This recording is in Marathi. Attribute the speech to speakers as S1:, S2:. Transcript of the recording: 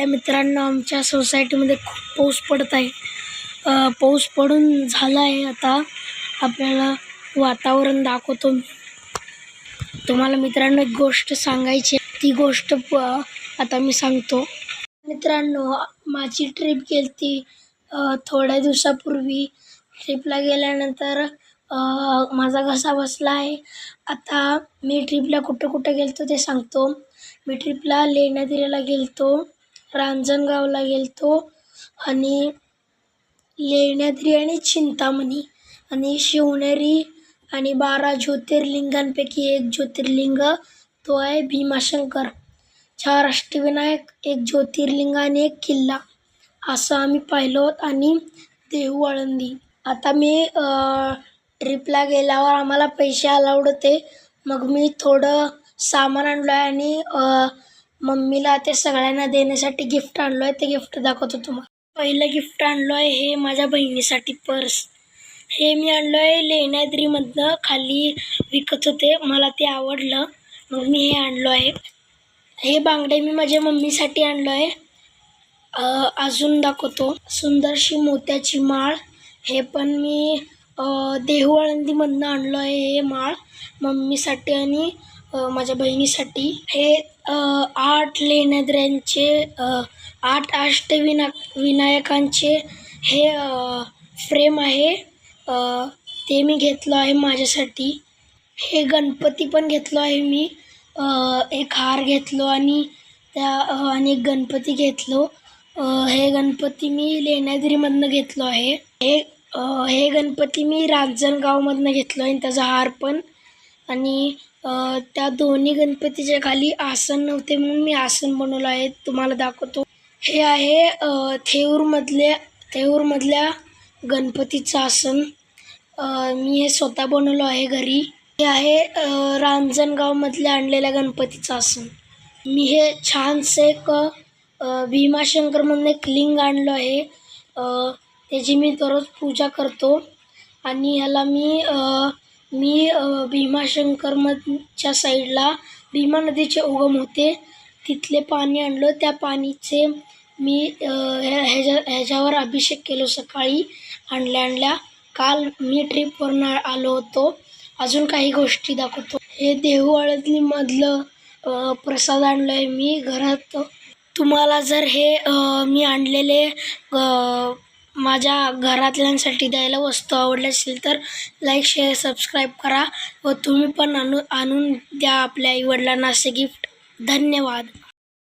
S1: त्या मित्रांनो, आमच्या सोसायटीमध्ये खूप पाऊस पडत आहे. पाऊस पडून झाला आहे. आता आपल्याला वातावरण दाखवतो. तुम्हाला मित्रांनो एक गोष्ट सांगायची, ती गोष्ट आता मी सांगतो. मित्रांनो, माझी ट्रिप गेलती थोड्या दिवसापूर्वी. ट्रिपला गेल्यानंतर माझा घसा बसला आहे. आता मी ट्रिपला कुठं गेलतो ते सांगतो. मी ट्रिपला लेण्याद्रीला गेलतो, रांजणगावला गेलतो आणि लेण्याद्री आणि चिंतामणी आणि शिवनेरी आणि 12 ज्योतिर्लिंगांपैकी एक ज्योतिर्लिंग तो आहे भीमाशंकर. 4 अष्टविनायक, 1 ज्योतिर्लिंग आणि 1 किल्ला असं आम्ही पाहिलो. आणि देहू आळंदी. आता मी ट्रिपला गेल्यावर आम्हाला पैसे अलाउड होते, मग मी थोडं सामान आणलं आहे आणि मम्मीला ते सगळ्यांना देण्यासाठी गिफ्ट आणलो आहे. ते गिफ्ट दाखवतो तुम्हाला. पहिलं गिफ्ट आणलो आहे हे माझ्या बहिणीसाठी पर्स. हे मी आणलो आहे लेण्याद्रीमधनं, खाली विकत होते, मला ते आवडलं मग मी हे आणलो आहे. हे बांगडे मी माझ्या मम्मीसाठी आणलो आहे. अजून दाखवतो, सुंदरशी मोत्याची माळ. हे पण मी देहू आळंदीमधनं आणलो आहे. हे माळ मम्मीसाठी आणि माझ्या बहिणीसाठी. हे 8 लेण्याद्र्यांचे 8 अष्टविनायकांचे हे फ्रेम आहे. ते मी घेतलं आहे माझ्यासाठी. हे गणपती पण घेतलो आहे मी. एक हार घेतलो आणि आणि एक गणपती घेतलो. हे गणपती मी लेण्याद्रीमधनं घेतलो आहे. हे गणपती मी रांजणगावमधनं घेतलो आहे, त्याचा हार पण. आणि त्या दोन्ही गणपतीच्या खाली आसन नव्हते म्हणून मी आसन बनवलं आहे, तुम्हाला दाखवतो. हे आहे थेऊरमधल्या गणपतीचं आसन. मी हे स्वतः बनवलं आहे घरी. हे आहे रांजणगावमधल्या आणलेल्या गणपतीचं आसन. मी हे छानसे एक भीमाशंकरमधून एक लिंग आणलं आहे. त्याची मी दररोज पूजा करतो. आणि ह्याला मी भीमाशंकरमधच्या साईडला भीमा नदीचे उगम होते, तिथले पाणी आणलं. त्या पाणीचे मी ह्याच्यावर अभिषेक केलो सकाळी आणल्या. काल मी ट्रिपवरून आलो होतो. अजून काही गोष्टी दाखवतो. हे देहू आळंदीमधलं प्रसाद आणलं आहे मी घरात. तुम्हाला जर हे मी आणलेले माझ्या घरातल्यांसाठी द्यायला वस्तू आवडल्या असेल तर लाईक, शेअर, सबस्क्राईब करा व तुम्ही पण आणून द्या आपल्या आईवडिलांना असे गिफ्ट. धन्यवाद.